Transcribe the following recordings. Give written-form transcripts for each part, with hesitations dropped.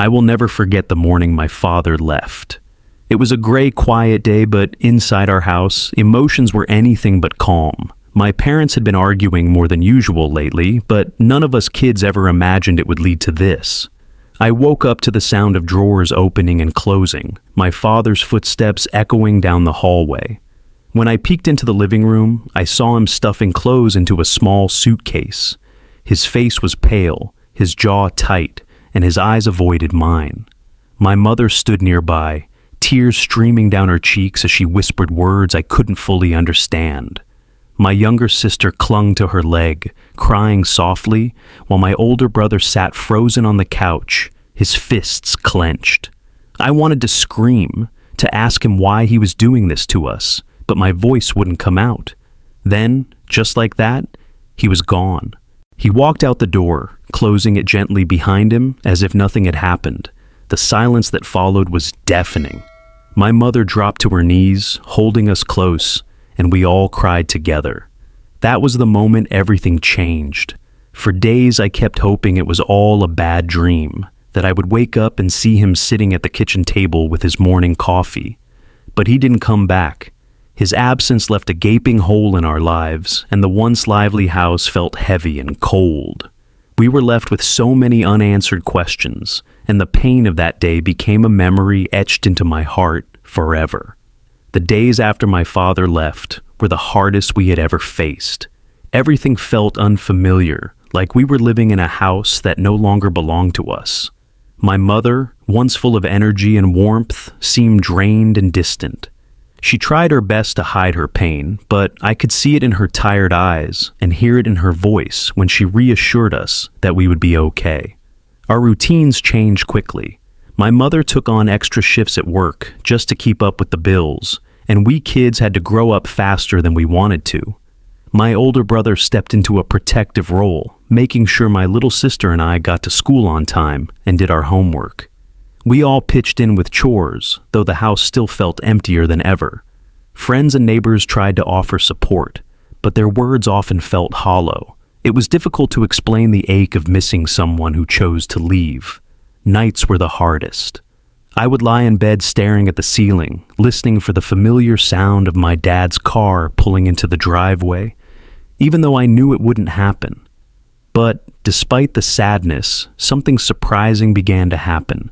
I will never forget the morning my father left. It was a gray, quiet day, but inside our house, emotions were anything but calm. My parents had been arguing more than usual lately, but none of us kids ever imagined it would lead to this. I woke up to the sound of drawers opening and closing, my father's footsteps echoing down the hallway. When I peeked into the living room, I saw him stuffing clothes into a small suitcase. His face was pale, his jaw tight, and his eyes avoided mine. My mother stood nearby, tears streaming down her cheeks as she whispered words I couldn't fully understand. My younger sister clung to her leg, crying softly, while my older brother sat frozen on the couch, his fists clenched. I wanted to scream, to ask him why he was doing this to us, but my voice wouldn't come out. Then, just like that, he was gone. He walked out the door, closing it gently behind him as if nothing had happened. The silence that followed was deafening. My mother dropped to her knees, holding us close, and we all cried together. That was the moment everything changed. For days I kept hoping it was all a bad dream, that I would wake up and see him sitting at the kitchen table with his morning coffee. But he didn't come back. His absence left a gaping hole in our lives, and the once lively house felt heavy and cold. We were left with so many unanswered questions, and the pain of that day became a memory etched into my heart forever. The days after my father left were the hardest we had ever faced. Everything felt unfamiliar, like we were living in a house that no longer belonged to us. My mother, once full of energy and warmth, seemed drained and distant. She tried her best to hide her pain, but I could see it in her tired eyes and hear it in her voice when she reassured us that we would be okay. Our routines changed quickly. My mother took on extra shifts at work just to keep up with the bills, and we kids had to grow up faster than we wanted to. My older brother stepped into a protective role, making sure my little sister and I got to school on time and did our homework. We all pitched in with chores, though the house still felt emptier than ever. Friends and neighbors tried to offer support, but their words often felt hollow. It was difficult to explain the ache of missing someone who chose to leave. Nights were the hardest. I would lie in bed staring at the ceiling, listening for the familiar sound of my dad's car pulling into the driveway, even though I knew it wouldn't happen. But despite the sadness, something surprising began to happen.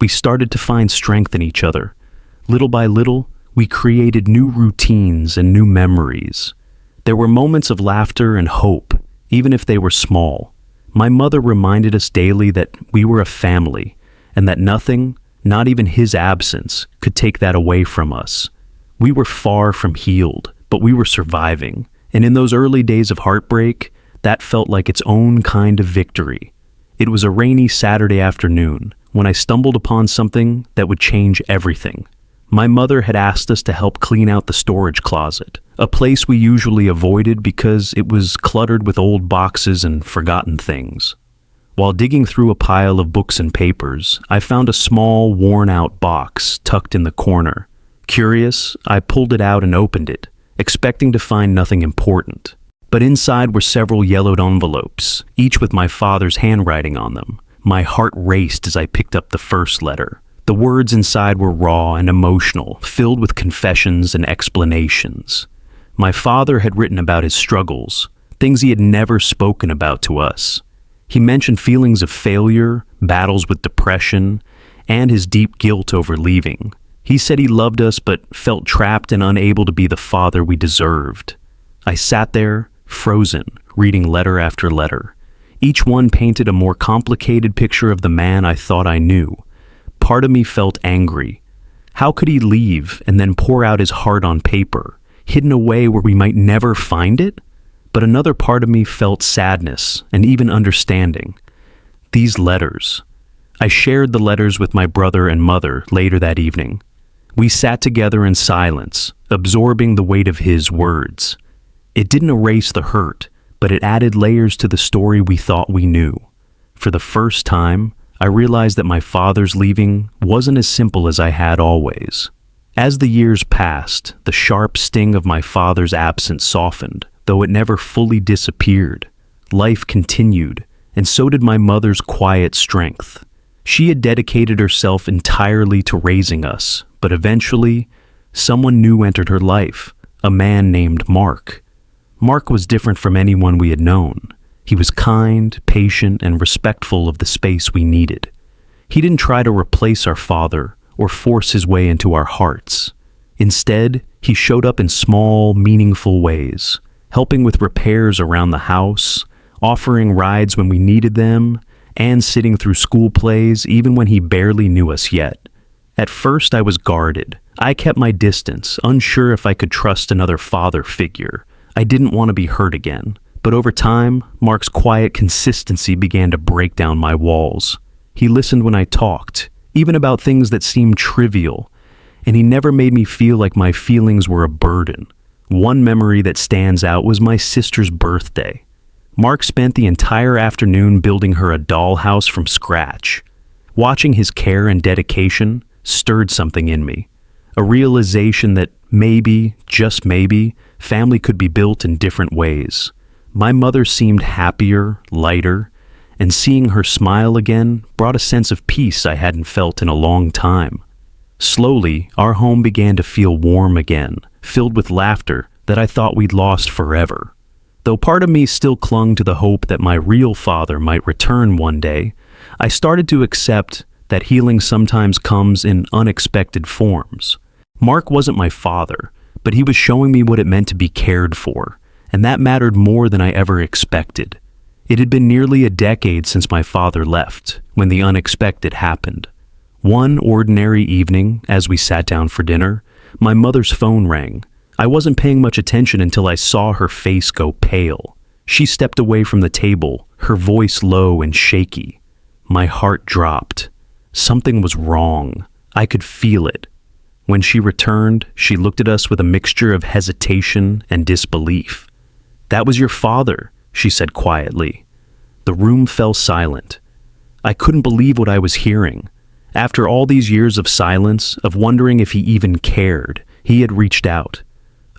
We started to find strength in each other. Little by little, we created new routines and new memories. There were moments of laughter and hope, even if they were small. My mother reminded us daily that we were a family, and that nothing, not even his absence, could take that away from us. We were far from healed, but we were surviving. And in those early days of heartbreak, that felt like its own kind of victory. It was a rainy Saturday afternoon when I stumbled upon something that would change everything. My mother had asked us to help clean out the storage closet, a place we usually avoided because it was cluttered with old boxes and forgotten things. While digging through a pile of books and papers, I found a small, worn-out box tucked in the corner. Curious, I pulled it out and opened it, expecting to find nothing important. But inside were several yellowed envelopes, each with my father's handwriting on them. My heart raced as I picked up the first letter. The words inside were raw and emotional, filled with confessions and explanations. My father had written about his struggles, things he had never spoken about to us. He mentioned feelings of failure, battles with depression, and his deep guilt over leaving. He said he loved us but felt trapped and unable to be the father we deserved. I sat there, frozen, reading letter after letter. Each one painted a more complicated picture of the man I thought I knew. Part of me felt angry. How could he leave and then pour out his heart on paper, hidden away where we might never find it? But another part of me felt sadness and even understanding. These letters. I shared the letters with my brother and mother later that evening. We sat together in silence, absorbing the weight of his words. It didn't erase the hurt, but it added layers to the story we thought we knew. For the first time, I realized that my father's leaving wasn't as simple as I had always. As the years passed, the sharp sting of my father's absence softened, though it never fully disappeared. Life continued, and so did my mother's quiet strength. She had dedicated herself entirely to raising us, but eventually, someone new entered her life, a man named Mark. Mark was different from anyone we had known. He was kind, patient, and respectful of the space we needed. He didn't try to replace our father or force his way into our hearts. Instead, he showed up in small, meaningful ways, helping with repairs around the house, offering rides when we needed them, and sitting through school plays even when he barely knew us yet. At first, I was guarded. I kept my distance, unsure if I could trust another father figure. I didn't want to be hurt again. But over time, Mark's quiet consistency began to break down my walls. He listened when I talked, even about things that seemed trivial, and he never made me feel like my feelings were a burden. One memory that stands out was my sister's birthday. Mark spent the entire afternoon building her a dollhouse from scratch. Watching his care and dedication stirred something in me, a realization that maybe, just maybe, family could be built in different ways. My mother seemed happier, lighter, and seeing her smile again brought a sense of peace I hadn't felt in a long time. Slowly, our home began to feel warm again, filled with laughter that I thought we'd lost forever. Though part of me still clung to the hope that my real father might return one day, I started to accept that healing sometimes comes in unexpected forms. Mark wasn't my father, but he was showing me what it meant to be cared for, and that mattered more than I ever expected. It had been nearly a decade since my father left, when the unexpected happened. One ordinary evening, as we sat down for dinner, my mother's phone rang. I wasn't paying much attention until I saw her face go pale. She stepped away from the table, her voice low and shaky. My heart dropped. Something was wrong. I could feel it. When she returned, she looked at us with a mixture of hesitation and disbelief. "That was your father," she said quietly. The room fell silent. I couldn't believe what I was hearing. After all these years of silence, of wondering if he even cared, he had reached out.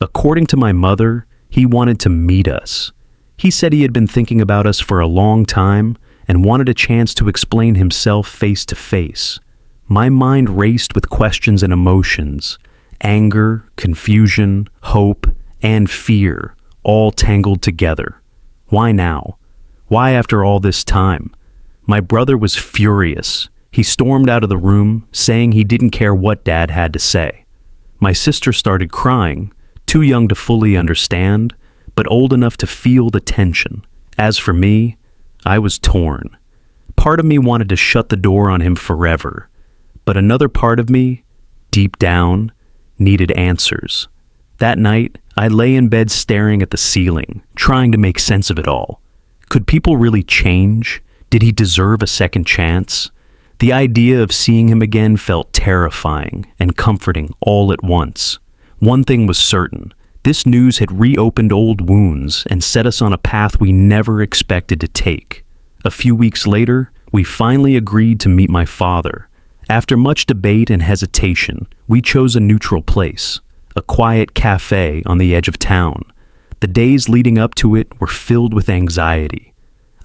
According to my mother, he wanted to meet us. He said he had been thinking about us for a long time and wanted a chance to explain himself face to face. My mind raced with questions and emotions, anger, confusion, hope, and fear, all tangled together. Why now? Why after all this time? My brother was furious. He stormed out of the room, saying he didn't care what Dad had to say. My sister started crying, too young to fully understand, but old enough to feel the tension. As for me, I was torn. Part of me wanted to shut the door on him forever, but another part of me, deep down, needed answers. That night, I lay in bed staring at the ceiling, trying to make sense of it all. Could people really change? Did he deserve a second chance? The idea of seeing him again felt terrifying and comforting all at once. One thing was certain. This news had reopened old wounds and set us on a path we never expected to take. A few weeks later, we finally agreed to meet my father. After much debate and hesitation, we chose a neutral place, a quiet cafe on the edge of town. The days leading up to it were filled with anxiety.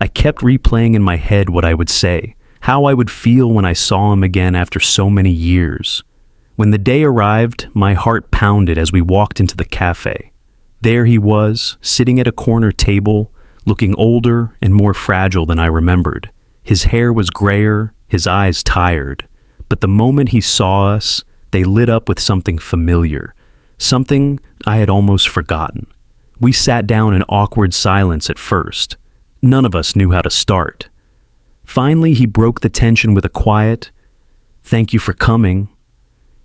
I kept replaying in my head what I would say, how I would feel when I saw him again after so many years. When the day arrived, my heart pounded as we walked into the cafe. There he was, sitting at a corner table, looking older and more fragile than I remembered. His hair was grayer, his eyes tired. But the moment he saw us, they lit up with something familiar, something I had almost forgotten. We sat down in awkward silence at first. None of us knew how to start. Finally, he broke the tension with a quiet, "Thank you for coming."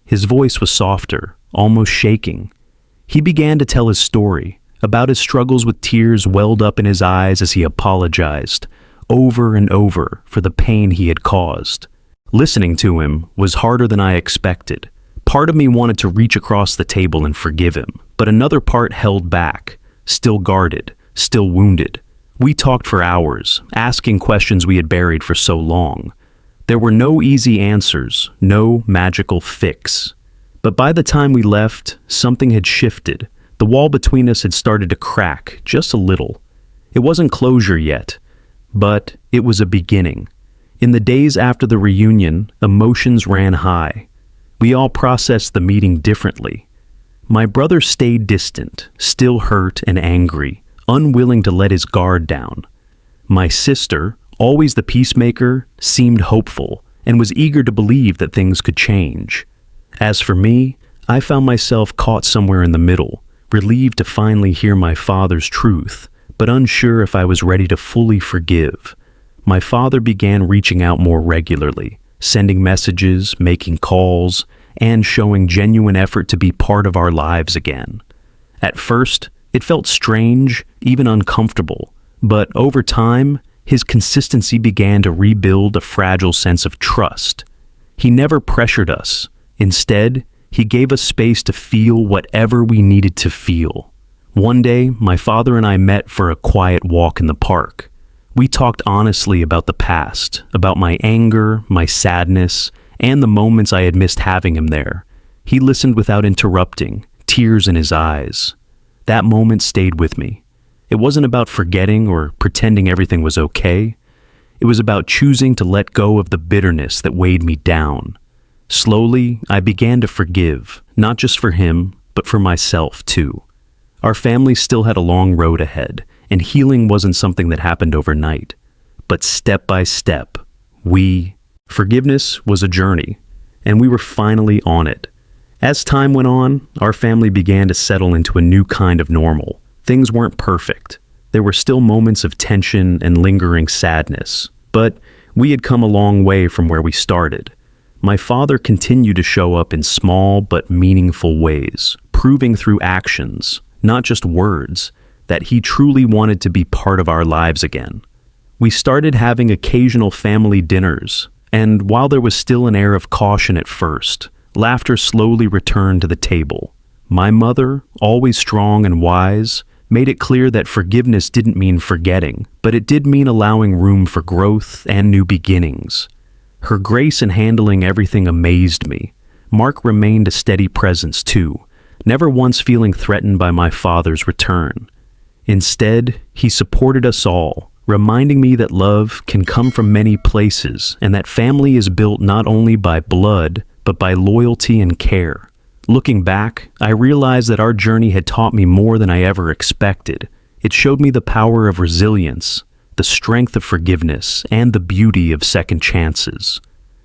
His voice was softer, almost shaking. He began to tell his story, about his struggles with tears welled up in his eyes as he apologized, over and over, for the pain he had caused. Listening to him was harder than I expected. Part of me wanted to reach across the table and forgive him, but another part held back, still guarded, still wounded. We talked for hours, asking questions we had buried for so long. There were no easy answers, no magical fix. But by the time we left, something had shifted. The wall between us had started to crack, just a little. It wasn't closure yet, but it was a beginning. In the days after the reunion, emotions ran high. We all processed the meeting differently. My brother stayed distant, still hurt and angry, unwilling to let his guard down. My sister, always the peacemaker, seemed hopeful and was eager to believe that things could change. As for me, I found myself caught somewhere in the middle, relieved to finally hear my father's truth, but unsure if I was ready to fully forgive. My father began reaching out more regularly, sending messages, making calls, and showing genuine effort to be part of our lives again. At first, it felt strange, even uncomfortable, but over time, his consistency began to rebuild a fragile sense of trust. He never pressured us. Instead, he gave us space to feel whatever we needed to feel. One day, my father and I met for a quiet walk in the park. We talked honestly about the past, about my anger, my sadness, and the moments I had missed having him there. He listened without interrupting, tears in his eyes. That moment stayed with me. It wasn't about forgetting or pretending everything was okay. It was about choosing to let go of the bitterness that weighed me down. Slowly, I began to forgive, not just for him, but for myself too. Our family still had a long road ahead, and healing wasn't something that happened overnight. But step by step, forgiveness was a journey, and we were finally on it. As time went on, our family began to settle into a new kind of normal. Things weren't perfect. There were still moments of tension and lingering sadness, but we had come a long way from where we started. My father continued to show up in small but meaningful ways, proving through actions, not just words, that he truly wanted to be part of our lives again. We started having occasional family dinners, and while there was still an air of caution at first, laughter slowly returned to the table. My mother, always strong and wise, made it clear that forgiveness didn't mean forgetting, but it did mean allowing room for growth and new beginnings. Her grace in handling everything amazed me. Mark remained a steady presence too, never once feeling threatened by my father's return. Instead, he supported us all, reminding me that love can come from many places and that family is built not only by blood, but by loyalty and care. Looking back, I realized that our journey had taught me more than I ever expected. It showed me the power of resilience, the strength of forgiveness, and the beauty of second chances.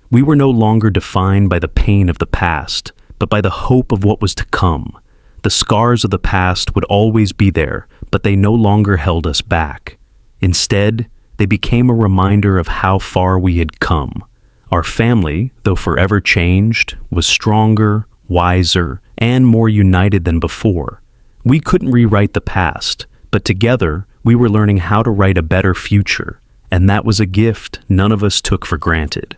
We were no longer defined by the pain of the past, but by the hope of what was to come. The scars of the past would always be there, but they no longer held us back. Instead, they became a reminder of how far we had come. Our family, though forever changed, was stronger, wiser, and more united than before. We couldn't rewrite the past, but together we were learning how to write a better future, and that was a gift none of us took for granted.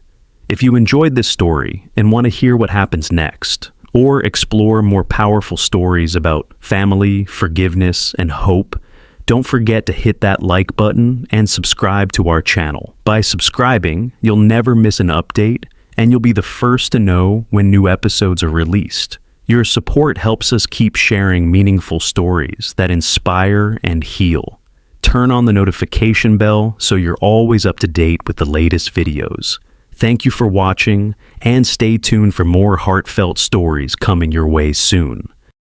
If you enjoyed this story and want to hear what happens next, or explore more powerful stories about family, forgiveness, and hope, don't forget to hit that like button and subscribe to our channel. By subscribing, you'll never miss an update, and you'll be the first to know when new episodes are released. Your support helps us keep sharing meaningful stories that inspire and heal. Turn on the notification bell so you're always up to date with the latest videos. Thank you for watching, and stay tuned for more heartfelt stories coming your way soon.